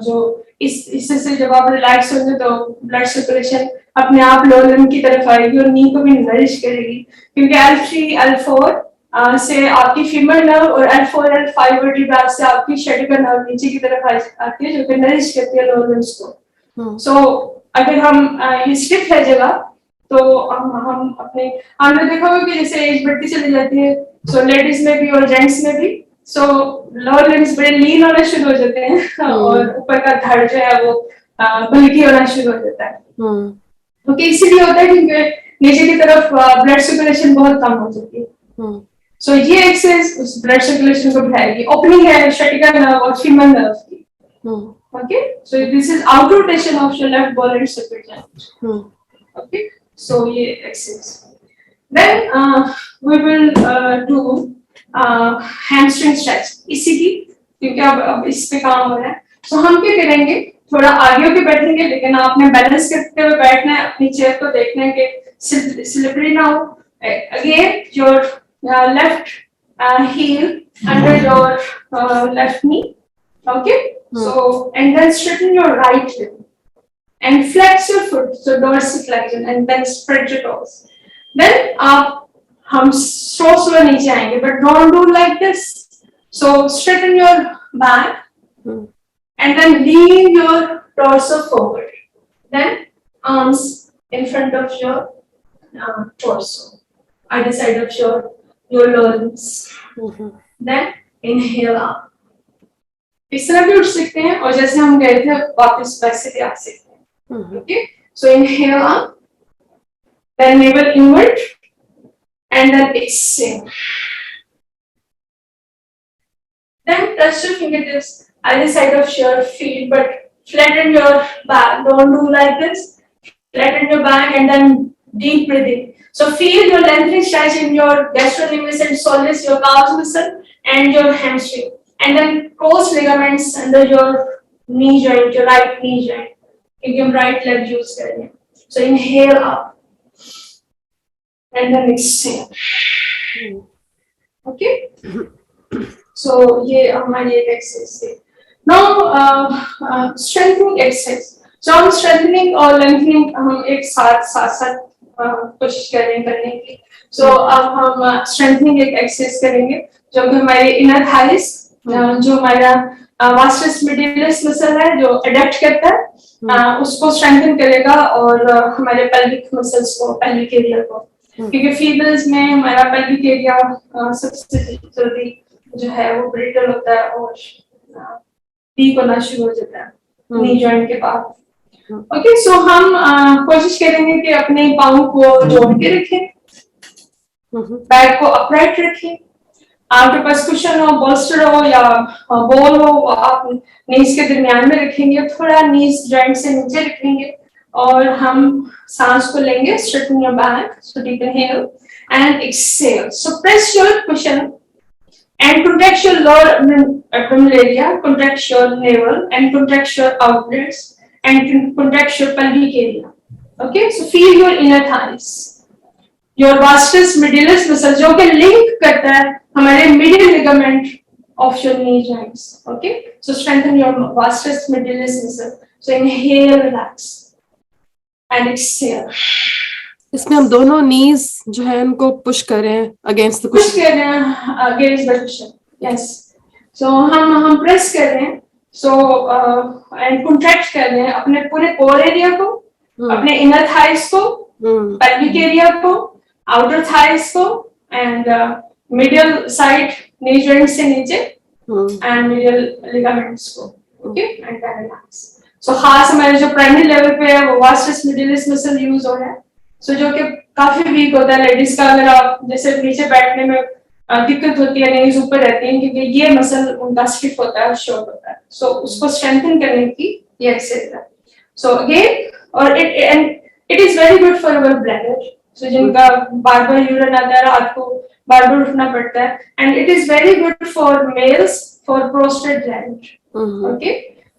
S2: जो इससे से जब आप relax होंगे तो ब्लड सर्कुलेशन अपने आप लोअर लिम्ब की तरफ आएगी और नी को भी नरिश करेगी, क्योंकि L3 L4 से आपकी फीमर नर्व और L4 L5 वर्टिब्रा से आपकी शेडिकल नर्व नीचे की तरफ आती है जो कि नरिश करती है लोअर लिम्स को। सो अगर हम ये स्टिफ है जगह तो हम अपने हमने देखा होगा कि जैसे एज बढ़ती चली जाती है, सो लेडीज में भी और जेंट्स में भी, सो लोअर लिम्स बड़े लीन होना शुरू हो जाते हैं और ऊपर का धड़ जो है वो बल्कि होना शुरू हो जाता है, क्योंकि इसीलिए होता है क्योंकि नीचे की तरफ ब्लड सर्कुलेशन बहुत कम हो जाती है। सो ये एक्सरसाइज उस ब्लड सर्कुलेशन को बढ़ाएगी, ओपनिंग है शेडिकल नर्व और फीमर नर्व की, okay. So this is out rotation of your left ball and circulate joint, okay. So ये exercise then we will do hamstring stretch इसी की, क्योंकि अब इस पे काम हो रहा है। सो हम क्या करेंगे, थोड़ा आगे होके बैठेंगे, लेकिन आपने बैलेंस करते हुए बैठना है, अपनी चेयर को देखना है कि स्लिपरी ना हो। Again your left heel under your left knee, okay. So and then straighten your right leg and flex your foot, so dorsiflexion, and then spread your toes. Then हम slow नीचे आएंगे, but don't do like this. So straighten your back and then lean your torso forward. Then arms in front of your torso, either side of your lower limbs. Then inhale up. इस तरह भी उठ सकते हैं और जैसे हम गए थे वापस वैसे भी आ सकते हैं, okay. So inhale up, then navel inward, and then exhale. Then touch your fingertips either side of your feet, but Flatten your back. Don't do like this. Flatten your back and then deep breathing. So feel your lengthening stretch in your gastrocnemius and soleus, your calf muscle and your hamstring. And then cross ligaments under your knee joint, your right knee joint. You can right leg use करेंगे. So inhale up and then exhale. Okay. So ये हमारी एक exercise है. Now strengthening exercise. So हम strengthening और lengthening हम एक साथ कोशिश कर रहे हैं करने की. So अब हम strengthening एक exercise करेंगे जो कि हमारे inner thighs जो हमारा vastus medialis muscle है जो adapt करता है उसको strengthen करेगा और हमारे pelvic muscles को pelvic area को क्योंकि फीमेल्स में हमारा pelvic area सबसे जल्दी जो है वो brittle होता है और वीक होना शुरू हो जाता है नी जॉइंट के बाद. ओके सो हम कोशिश करेंगे कि अपने पाँव को जोड़ के रखें, बैक को अपराइट रखें. आपके पास कुशन हो, बोल्स्टर हो या बॉल हो, आप नीज के दरमियान में रखेंगे, थोड़ा नीज जॉइंट से नीचे रखेंगे और हम सांस को लेंगे. Straighten your back so deep inhale and exhale. So press your cushion and contract your lower abdominal area, contract your navel and contract your outlets and contract your pelvic area. Okay, so feel your inner thighs, your vastus medialis muscle जो कि link करता है हमारे medial ligament of your knee joints. Okay, so strengthen your vastus medialis muscle. So inhale, relax and exhale.
S1: इसमें हम दोनों नीज जो है उनको पुश कर रहे हैं अगेंस्ट द
S2: पुश कर रहे हैं अगेंस्ट द कुशन. यस. सो हम प्रेस कर रहे हैं. सो एंड कॉन्ट्रैक्ट कर रहे हैं अपने पूरे कोर एरिया को, अपने इनर थाइस को, पेल्विक एरिया को, आउटर थाइस को and medial side knee joint से नीचे एंड मिडियल लिगामेंट्स को. Okay and then relax. So खास हमारे जो प्राइमरी लेवल पे है वो वास्टस मिडिलिस मसल यूज हो रहा है. So, जो कि काफी वीक होता है लेडीज का. अगर आप जैसे नीचे बैठने में दिक्कत होती है, नीज ऊपर रहती है क्योंकि ये मसल उनका स्टिफ होता है, शॉर्ट होता है. सो उसको स्ट्रेंथन करने की ये एक्सरसाइज है. सो अगेन और it is very good for our bladder. So जिनका बार बार यूरिन आता है, रात को बार बार उठना पड़ता है, and it is very good for males for prostate gland. Okay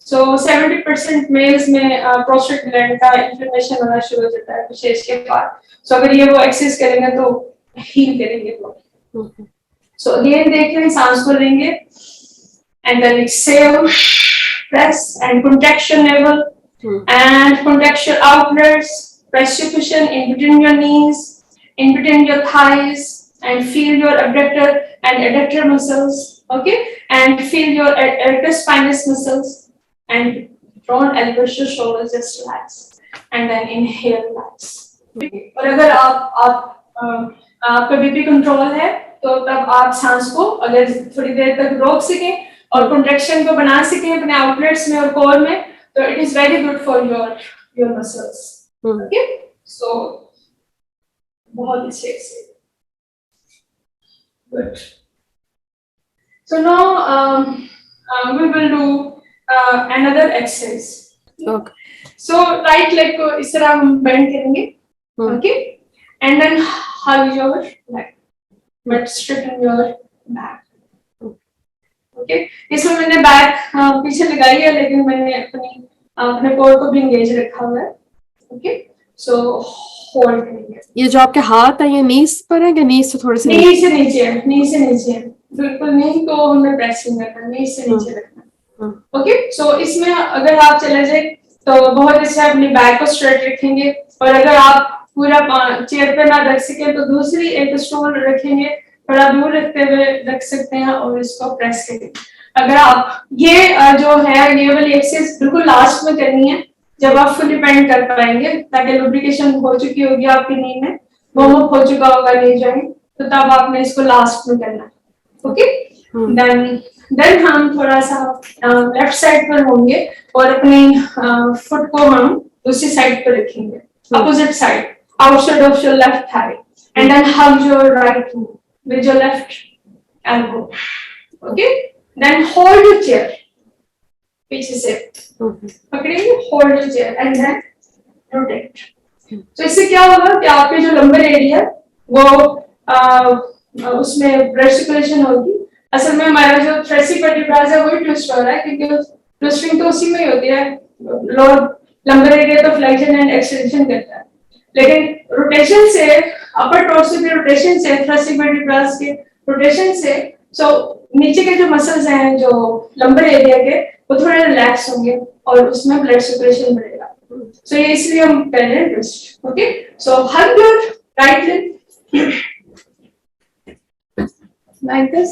S2: so 70% males में प्रोस्टेट ग्लैंड का इन्फ्लेमेशन होना शुरू हो जाता है कुछ एज के बाद. सो अगर ये वो एक्सरसाइज करेंगे तो हील करेंगे वो. सो अगेन देख रहे हैं, सांस को लेंगे and then exhale, press and contract your navel and contract your outlets. Press your cushion in between your knees, in between your thighs and feel your abductor and adductor muscles. Okay, and feel your erector spinalis muscles. And front elbows to shoulders just relax and then inhale, relax. और अगर आपका BP control है तो तब आप सांस को अगर थोड़ी देर तक रोक सकें और कॉन्ट्रैक्शन को बना सकें अपने आउटलेट्स में और कोर में, तो it is very good for your muscles. Okay so बहुत अच्छे से good. So now we will do another exercise.
S1: Okay.
S2: So right leg को इस तरह हम bend करेंगे. Okay, and then hug your leg, but straighten your back. Okay, इसमें मैंने बैक पीछे लगाई है लेकिन मैंने अपने कोर को भी इंगेज रखा हुआ है. Okay, so hold करेंगे.
S1: ये जो आपके हाथ है ये नीज पर है कि नीज से थोड़े से
S2: नी से नीचे है. बिल्कुल नी को हमें प्रेस नहीं करना, नी से नीचे रखना. ओके सो इसमें अगर आप चले जाए तो बहुत अच्छा अपनी बैक को स्ट्रेट रखेंगे. और अगर आप पूरा चेयर पे ना रख सके तो दूसरी एक स्टूल रखेंगे, थोड़ा दूर रखते हुए रख सकते हैं और इसको प्रेस करेंगे. अगर आप ये जो है ये वाली एक्सरसाइज बिल्कुल लास्ट में करनी है जब आप फुली बेंड कर पाएंगे, ताकि लुब्रिकेशन हो चुकी होगी आपकी नी में, वार्म अप हो चुका होगा नी जॉइंट, तो तब आपने इसको लास्ट में करना है. ओके देन हम थोड़ा सा लेफ्ट साइड पर होंगे और अपनी फुट को हम दूसरी साइड पर रखेंगे, opposite side, outside of your left thigh, and then hug your right knee with your left elbow. Okay, then hold your chair पीछे से पकड़ेंगे, hold your chair and then rotate. तो इससे क्या होगा कि आपके जो लंबर एरिया है वो उसमें ब्लड सर्कुलेशन होगी। असल में हमारा जो थ्रेसिक वर्टिब्रास है वही ट्विस्ट हो रहा है, क्योंकि ट्विस्टिंग तो उसी में ही होती है। लोअर लंबर एरिया तो फ्लेक्शन एंड एक्सटेंशन करता है, लेकिन रोटेशन से, अपर टॉर्सो के रोटेशन से, थ्रेसिक वर्टिब्रास के रोटेशन से, सो नीचे के जो मसल्स हैं जो लंबर एरिया के, वो थोड़े रिलैक्स होंगे और उसमें ब्लड सर्कुलेशन बढ़ेगा। सो ये इसलिए हम कर रहे हैं twist. Okay, so hug your right leg like this,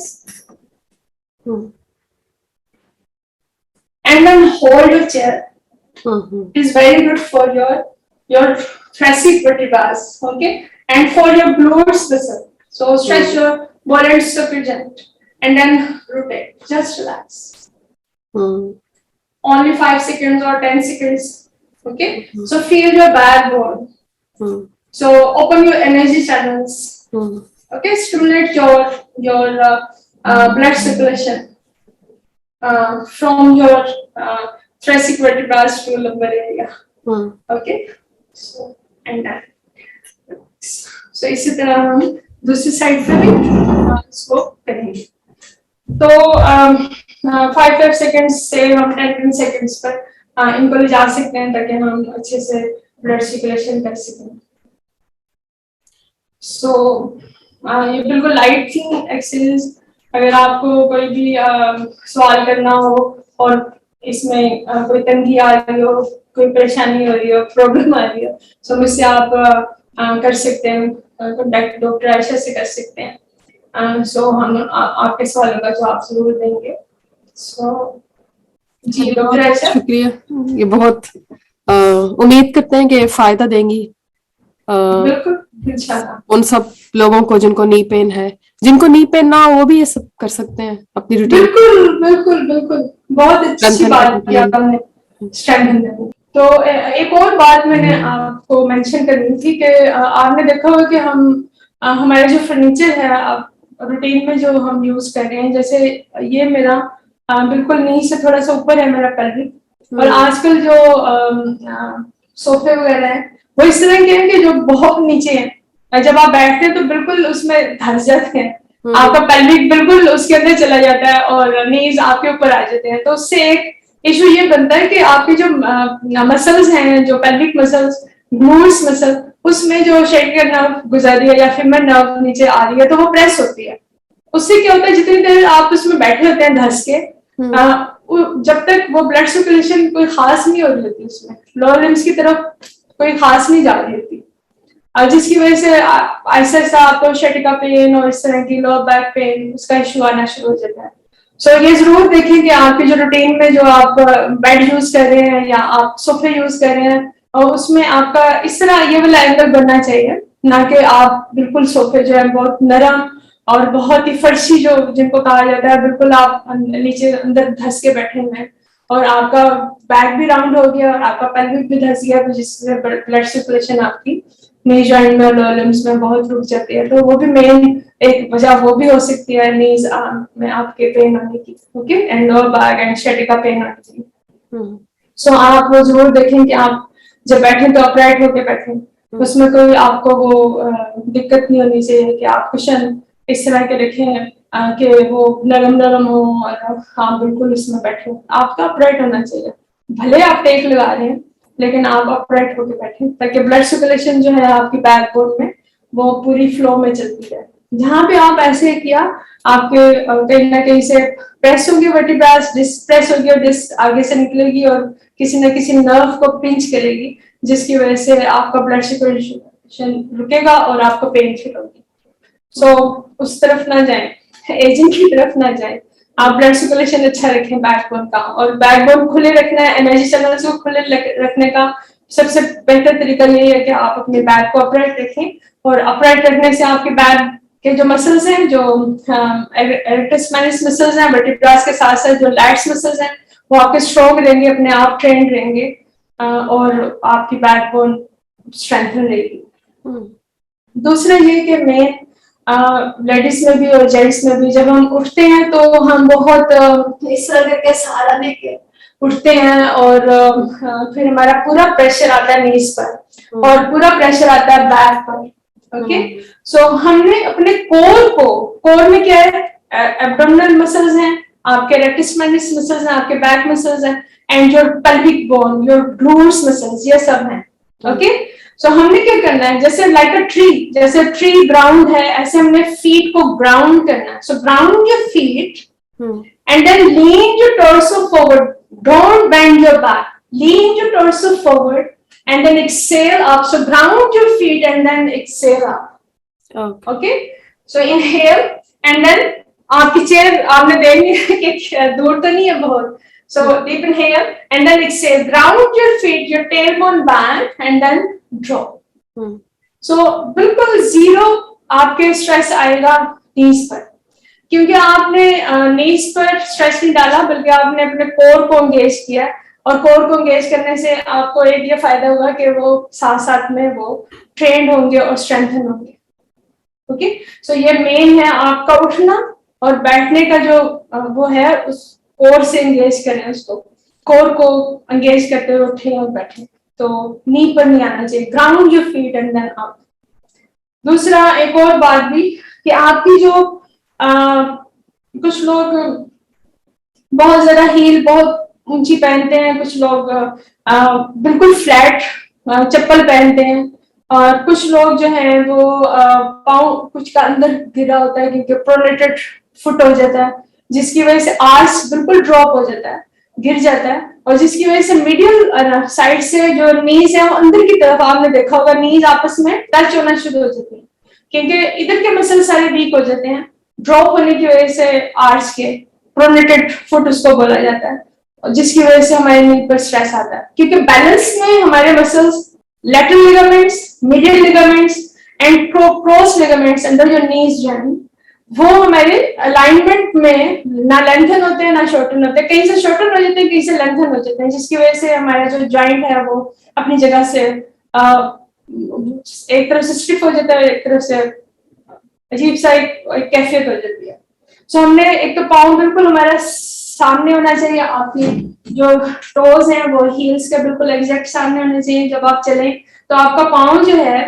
S2: and then hold your chair. It is very good for your thoracic vertebrae, okay, and for your glutes muscle. So stretch your ball and stop your joint, and then rotate. Just relax. Only 5 seconds or 10 seconds. Okay. So feel your backbone. So open your energy channels. Okay, stimulate your blood circulation from your thoracic vertebrae to lumbar area. Okay, so and that. So इसी तरह हम दूसरी side पे भी इसको करेंगे। तो 5 seconds से हम 10 सेकंड्स पर इनको ले जा सकते हैं ताकि हम अच्छे से ब्लड सर्कुलेशन कर सकें। सो ये बिल्कुल लाइट थी एक्सरसाइज। अगर आपको कोई भी सवाल करना हो और इसमें कोई तंगी आ रही हो, कोई परेशानी हो रही हो, प्रॉब्लम आ रही हो, तो मुझसे आप कर सकते हैं, कॉन्टैक्ट डॉक्टर आयशा से कर सकते हैं। सो हम आपके सवालों का जवाब जरूर देंगे। सो जी डॉक्टर आयशा,
S1: शुक्रिया। ये बहुत उम्मीद करते हैं कि फायदा देंगी
S2: बिल्कुल इंशाल्लाह
S1: उन सब लोगों को जिनको नी पेन है। जिनको नी पेन ना हो वो भी ये सब कर सकते हैं अपनी रूटीन।
S2: बिल्कुल बिल्कुल बिल्कुल, बहुत अच्छी बात की आपने स्ट्रेंथन। तो एक और बात मैंने आपको मेंशन करनी थी कि आपने देखा होगा कि हम हमारे जो फर्नीचर है रूटीन में जो हम यूज कर रहे हैं, जैसे ये मेरा बिल्कुल नी से थोड़ा सा ऊपर है मेरा पेल्विक, और आजकल जो सोफे वगैरह है वो इस तरह के हैं कि जो बहुत नीचे हैं, जब आप बैठते हैं तो बिल्कुल उसमें धंस जाते हैं, आपका पेल्विक बिल्कुल उसके अंदर चला जाता है और नीज आपके ऊपर आ जाते हैं। तो उससे एक इशू ये बनता है कि आपकी जो मसल्स हैं, जो पेल्विक मसल्स, ग्लूट्स मसल, उसमें जो शेटियर नर्व गुजर रही है या फीमर नर्व नीचे आ रही है तो वो प्रेस होती है। उससे क्या होता है, जितनी देर आप उसमें बैठे होते हैं धंस के, जब तक वो ब्लड सर्कुलेशन कोई खास नहीं हो रही होती, उसमें लोअर लिम्स की तरफ कोई खास नहीं जा रही होती, जिसकी वजह से ऐसा ऐसा आपको शटिका पेन और इस तरह की लोअर बैक पेन उसका इशू आना शुरू हो जाता है। सो ये जरूर देखें कि आपकी जो रूटीन में जो आप बेड यूज कर रहे हैं या आप सोफे यूज कर रहे हैं, और उसमें आपका इस तरह ये वाला एंगल बनना चाहिए, ना कि आप बिल्कुल सोफे जो है बहुत नरम और बहुत ही फर्शी जो जिनको कहा जाता है, बिल्कुल आप नीचे अंदर धस के बैठे हुए हैं और आपका बैक भी राउंड हो गया और आपका पेल्विक भी धस गया, जिससे ब्लड सर्कुलेशन आपकी नी जॉइंट में, लोअर लिम्स में बहुत रुक जाती है। तो वो भी मेन एक वजह वो भी हो सकती है नीज में आपके पेन होने की। Okay, and lower back and sciatica pain होने की। सो आप वो जरूर देखें कि आप जब बैठे तो अपराइट होकर बैठे, उसमें कोई आपको वो दिक्कत नहीं होनी चाहिए कि आप कुशन इस तरह के रखें कि वो नरम नरम हो और आप बिल्कुल उसमें बैठे। आपका अपराइट होना चाहिए, भले आप टेक लगा रहे हैं लेकिन आप अपराइट होकर बैठे, ताकि ब्लड सर्कुलेशन जो है आपकी बैकबोन में वो पूरी फ्लो में चलती है। जहां पे आप ऐसे किया, आपके कहीं ना कहीं से प्रेस होगी वर्टिब्रास, डिस्क प्रेस होगी और डिस्क आगे से निकलेगी और किसी न किसी नर्व को पिंच करेगी, जिसकी वजह से आपका ब्लड सर्कुलेशन रुकेगा और आपको पेन फील होगी। सो उस तरफ ना जाए, एजिंग की तरफ ना जाए, आप ब्लड सर्कुलेशन अच्छा रखें बैकबोन का, और बैकबोन खुले रखना है, एनर्जी चैनल्स को खुले रखने का सबसे बेहतर तरीका यही है कि आप अपने बैक को अपराइट रखें, और अपराइट रखने से आपके बैक के जो मसल्स हैं, जो एरेक्टस मैनिस मसल्स हैं, वर्टिब्रास के साथ साथ जो लैट्स मसल्स हैं, वो आपके स्ट्रॉन्ग रहेंगे, अपने आप ट्रेंड रहेंगे और आपकी बैकबोन स्ट्रेंथन रहेगी। दूसरा ये कि मेन लेडीज में भी और जेंट्स में भी जब हम उठते हैं तो हम बहुत इस तरह के सहारा लेके उठते हैं और फिर हमारा पूरा प्रेशर आता है नीज पर और पूरा प्रेशर आता है बैक पर। ओके, सो हमने अपने कोर में क्या है, एब्डोमिनल मसल्स हैं, आपके रेक्टस मैग्निस मसल्स हैं, आपके बैक मसल्स हैं, and your pelvic bone, your glutes muscles, ये सब हैं। ओके, सो हमने क्या करना है, जैसे लाइक अ ट्री, जैसे ट्री ग्राउंड है, ऐसे हमने फीट को ग्राउंड करना है। So ground your feet and then lean your torso forward, don't bend your back, lean your torso forward and then exhale up, so ground your feet and then exhale up। okay, so inhale and then आपकी chair आपने देखनी है कि दूर तो नहीं है बहुत, so deep inhale and then exhale, ground your feet, your tailbone back and then drop। so बिल्कुल जीरो आपके स्ट्रेस आएगा नीज पर, क्योंकि आपने नीज पर स्ट्रेस नहीं डाला, बल्कि आपने अपने कोर को एंगेज किया, और कोर को एंगेज करने से आपको एक ये फायदा होगा कि वो साथ साथ में वो ट्रेंड होंगे और स्ट्रेंथन होंगे। ओके, सो ये मेन है आपका उठना और बैठने का जो वो है, उस कोर से एंगेज करें, उसको कोर को एंगेज करते हुए उठे और बैठे, तो नी पर नहीं आना चाहिए, ground your feet and then up. दूसरा एक और बात भी कि आपकी जो कुछ लोग बहुत ज्यादा हील बहुत ऊंची पहनते हैं, कुछ लोग बिल्कुल फ्लैट चप्पल पहनते हैं, और कुछ लोग जो है वो पाँव कुछ का अंदर गिरा होता है क्योंकि प्रोनेटेड फुट हो जाता है, जिसकी वजह से आर्च बिल्कुल ड्रॉप हो जाता है, गिर जाता है, और जिसकी वजह से मिडिल साइड से जो नीज है वो अंदर की तरफ, आपने देखा होगा नीज आपस में टच होना शुरू हो जाती है, क्योंकि इधर के मसल सारे वीक हो जाते हैं ड्रॉप होने की वजह से, आर्च के प्रोनेटेड फुट उसको बोला जाता है, और जिसकी वजह से हमारे नी पर स्ट्रेस आता है, क्योंकि बैलेंस में हमारे muscles lateral ligaments, medial ligaments and cross ligaments under your knees जो है वो हमारे अलाइनमेंट में ना लेंथन होते हैं ना शॉर्टन होते हैं, कहीं से शॉर्टन हो जाते हैं, कहीं से लेंथन हो जाते हैं, जिसकी वजह से हमारा जो जॉइंट है वो अपनी जगह से एक तरफ से स्टिफ हो जाता है, एक तरफ से अजीब सा एक कैफियत हो जाती है। सो हमने एक तो पाँव बिल्कुल हमारा सामने होना चाहिए, आपकी जो टोज हैं वो हील्स के बिल्कुल एग्जैक्ट सामने होने चाहिए। जब आप चलें तो आपका पाँव जो है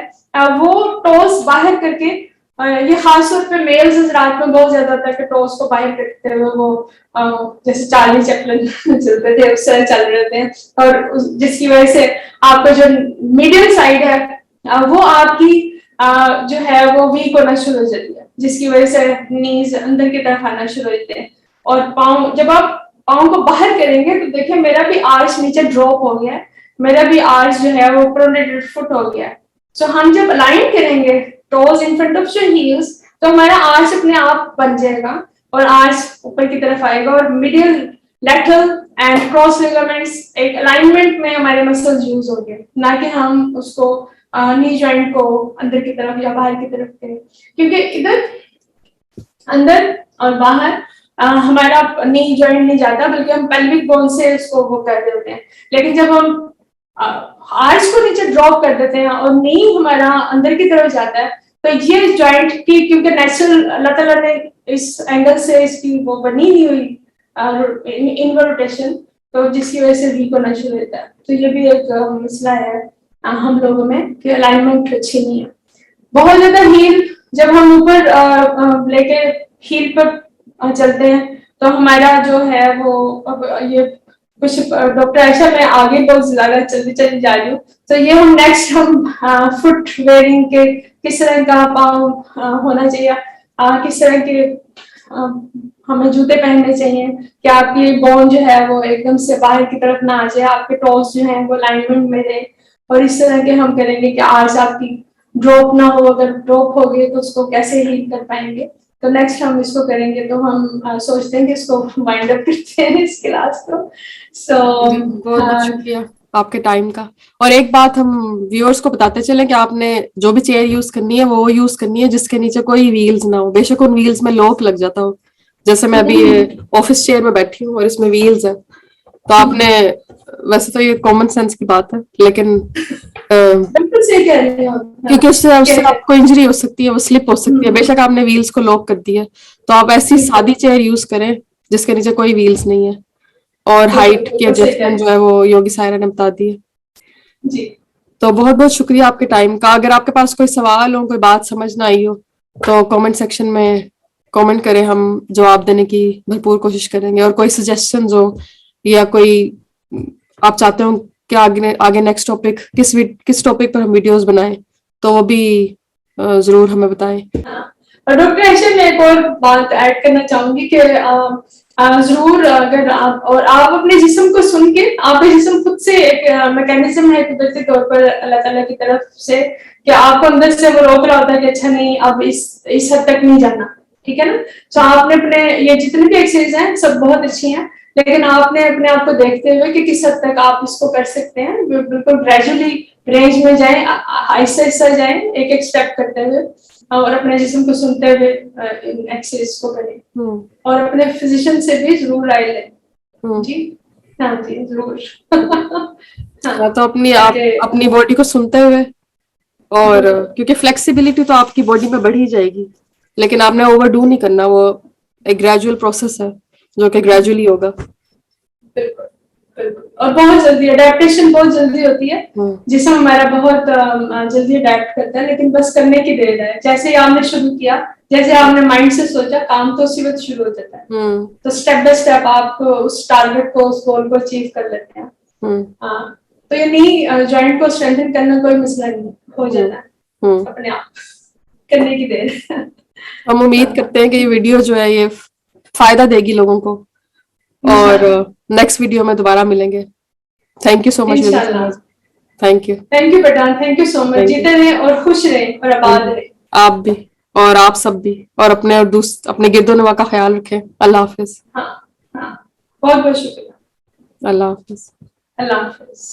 S2: वो टोज बाहर करके, ये खास तौर पे मेल्स रात में बहुत ज्यादा होता है कि टोज को बाहर करते हुए वो जैसे चार्ली चैपलिन चलते थे उस तरह चल रहे होते हैं, और जिसकी वजह से आपका जो मिडिल साइड है वो आपकी जो है वो वीक होना शुरू हो जाती है, जिसकी वजह से नीज अंदर की तरफ आना शुरू होते हैं, और पाँव जब आप पाँव को बाहर करेंगे तो देखिए मेरा भी आर्च नीचे ड्रॉप हो गया है, मेरा भी आर्च जो है वो प्रोनेटेड फुट हो गया है। सो हम जब अलाइन करेंगे toes in front of your heels तो हमारा आर्च अपने आप बन जाएगा और आर्च ऊपर की तरफ आएगा, और middle lateral and cross ligaments एक अलाइनमेंट में हमारे मसल्स यूज होंगे, ना कि हम उसको नी जॉइंट को अंदर की तरफ या बाहर की तरफ करें, क्योंकि इधर अंदर और बाहर हमारा नी जॉइंट नहीं जाता, बल्कि हम पेल्विक बोन से इसको वो कर रहे होते हैं। लेकिन जब हम आर्च को नीचे ड्रॉप कर देते हैं और नी हमारा अंदर की तरफ जाता है, तो ये जॉइंट की क्योंकि नेचुरल अल्लाह ताला ने इस एंगल से इसकी वो बनी नहीं हुई इनवर्ड रोटेशन, तो जिसकी वजह से वीक होना शुरू होता है। तो ये भी एक मसला है हम लोगों में कि अलाइनमेंट अच्छी नहीं है। बहुत ज्यादा हील जब हम ऊपर लेके हील पर चलते हैं तो हमारा जो है वो अब ये कुछ डॉक्टर आयशा मैं आगे बहुत ज्यादा जल्दी चली जा रही हूँ, तो ये हम नेक्स्ट हम फुट वेयरिंग के किस तरह का पाँव होना चाहिए, किस तरह के हमें जूते पहनने चाहिए कि आपकी बोन जो है वो एकदम से बाहर की तरफ ना आ जाए, आपके टोस जो है वो अलाइनमेंट में रहे, और इस तरह के हम करेंगे कि आज आपकी ड्रॉप ना हो, अगर ड्रॉप हो गई तो उसको कैसे हील कर पाएंगे। तो नेक्स्ट हम इसको करेंगे, तो हम सोचते हैं कि इसको वाइंड अप करते हैं इस क्लास को। सो
S1: बहुत शुक्रिया आपके टाइम का। और एक बात हम व्यूअर्स को बताते चलें कि आपने जो भी चेयर यूज करनी है वो यूज करनी है जिसके नीचे कोई व्हील्स ना हो, बेशक उन व्हील्स में लॉक लग जाता हो, जैसे मैं अभी ऑफिस चेयर में बैठी हूँ और इसमें व्हील्स है, तो आपने वैसे तो ये कॉमन सेंस की बात है, लेकिन
S2: बिल्कुल सही कह रहे हो,
S1: क्योंकि उससे आपको इंजरी हो सकती है, वो स्लिप हो सकती है। बेशक आपने व्हील्स को लॉक कर दिया, तो आप ऐसी सादी चेयर यूज करें जिसके नीचे कोई व्हील्स नहीं है। और
S2: बिल्कुल,
S1: हाइट की
S2: बिल्कुल सही कह
S1: एडजस्टमेंट
S2: रहे
S1: जो है वो योगी सायरा ने बता दी है।
S2: हैं। जी
S1: तो बहुत बहुत शुक्रिया आपके टाइम का। अगर आपके पास कोई सवाल हो, कोई बात समझ ना आई हो, तो कमेंट सेक्शन में कमेंट करें, हम जवाब देने की भरपूर कोशिश करेंगे। और कोई सजेशंस हो या कोई आप चाहते हो कि आगे आगे नेक्स्ट टॉपिक किस टॉपिक पर हम वीडियोस बनाएं, तो वो भी जरूर हमें बताएं।
S2: हाँ। और डॉक्टर ऐसे मैं एक और बात ऐड करना चाहूंगी कि जरूर अगर आप अपने जिस्म को सुन के, आपके जिस्म खुद से एक मैकेनिज्म है कुदरती तौर पर अल्लाह ताला की तरफ से, कि आपको अंदर से वो रोक रहा होता है कि अच्छा नहीं, अब इस हद तक नहीं जाना, ठीक है ना। तो आपने अपने ये जितनी भी एक्सरसाइज हैं सब बहुत अच्छी हैं, लेकिन आपने अपने आप को देखते हुए कि किस हद तक आप इसको कर सकते हैं, बिल्कुल ग्रेजुअली रेंज में जाएं, आहिस्ता आहिस्ता जाएं, एक एक स्टेप करते हुए, और अपने जिस्म को सुनते हुए इन एक्सरसाइज को करें। और अपने फिजिशियन से भी जरूर राय लें। जी हाँ जी जरूर। हाँ
S1: तो अपनी
S2: ताकि
S1: अपनी बॉडी को सुनते हुए, और क्योंकि फ्लेक्सिबिलिटी तो आपकी बॉडी में बढ़ ही जाएगी, लेकिन आपने ओवरडू नहीं करना। वो एक ग्रेजुअल प्रोसेस है जो कि ग्रेजुअली होगा।
S2: बिल्कुल बिल्कुल, और बहुत जल्दी अडेप्टेशन बहुत जल्दी होती है, जिसमें हमारा बहुत जल्दी अडेप्ट करता है, लेकिन बस करने की देर है। जैसे ही आपने शुरू किया, जैसे आपने माइंड से सोचा, काम तो उसी वक्त शुरू हो जाता है। तो स्टेप बाय स्टेप आप उस टारगेट को, उस गोल को अचीव कर लेते हैं। हाँ, तो ये नहीं, जॉइंट को स्ट्रेंथन करना कोई मसला नहीं, हो जाता है अपने आप, करने की देर है।
S1: हम उम्मीद करते हैं कि ये वीडियो जो है ये फायदा देगी लोगों को, और नेक्स्ट वीडियो में दोबारा मिलेंगे। Thank you so much.
S2: इंशाल्लाह।
S1: Thank you.
S2: थैंक यू बेटा, थैंक यू सो मच। जीते रहे और खुश रहे और आबाद रहे।
S1: आप भी, और आप सब भी, और अपने और अपने गिरदोनवा का ख्याल रखें। अल्लाह हाफिज।
S2: हाँ हाँ, बहुत बहुत शुक्रिया।
S1: अल्लाह हाफिज।
S2: अल्लाह हाफिज।